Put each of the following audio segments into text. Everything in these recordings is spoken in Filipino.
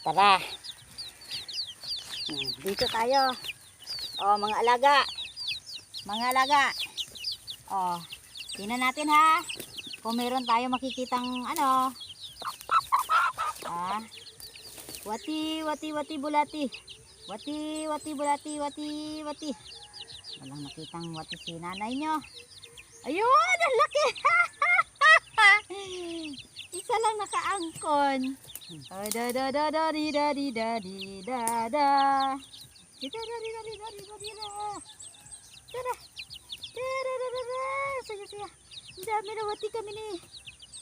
Tara. Dito tayo. Oh, mga alaga. Mga alaga. Oh, tingnan natin ha. Kung meron tayo makikitang ano. Ah. Wati, wati, wati, bulati. Wati, wati, bulati, wati, wati. Walang nakitang wati si nanay nyo. Ayun, ang laki. Isa lang nakaangkon. Oh, da da da da di da di da di da da. Di da da di da di da di da di da. Da da. Da da da da da. Saya saya. Ang dami na wati kami ni.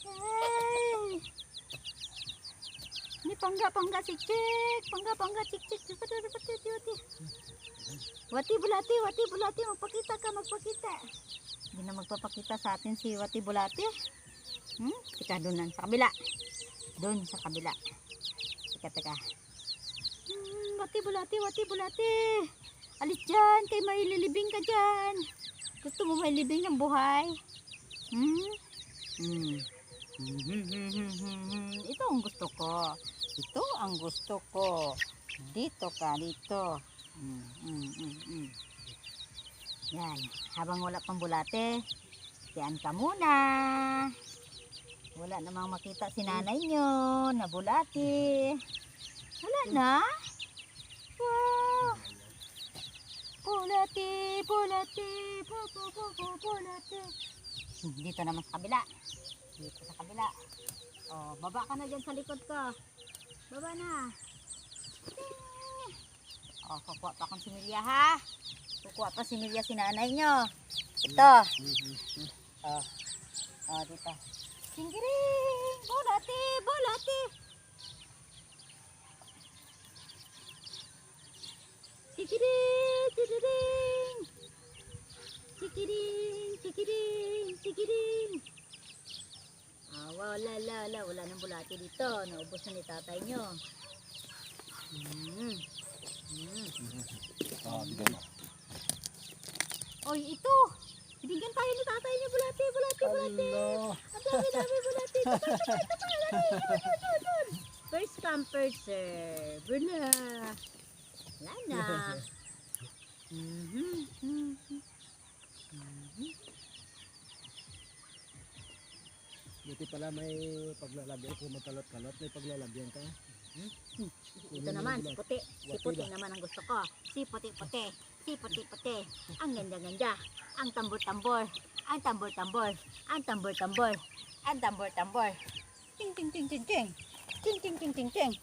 Ay. Ini pangga cik cik. Pangga cik cik. Dapat wati. Wati bulati magpakita ka, magpakita. Hindi na magpapakita sa atin si Wati Bulati. Teka, doon sa kabila. Doon sa kabila. Teka. Wati Bulati. Alis dyan, kay may lilibing ka dyan. Gusto mo may libing ng buhay? Ito ang gusto ko. Ito ang gusto ko. Dito ka, dito. Yan, habang wala pang bulate, tiyan ka muna. Wala namang makita si nanay nyo na bulati. Wala na. Wow. Bulati. Dito naman sa kabila. Dito sa kabila. Oh, baba ka na dyan sa likod ko. Baba na. Oh, kukuha pa akong similya ha. Kukuha pa similya si nanay nyo. Ito. Oh, dito. Singgiring! Bulati! Sikiring! Wala nang bulati dito. Naubos na ni tatay nyo. Oy, ito. Binigyan tayo ni tatay niya bulati. Ang dami bulati. Doon. First come, first serve. Wala na. Buti pala may paglalagyan kung makalot-kalot, may paglalagyan ka. Ito naman, si puti. Si puti naman ang gusto ko. Si puti. Ang ganda-ganda. Ang tambor-tambor. Ting.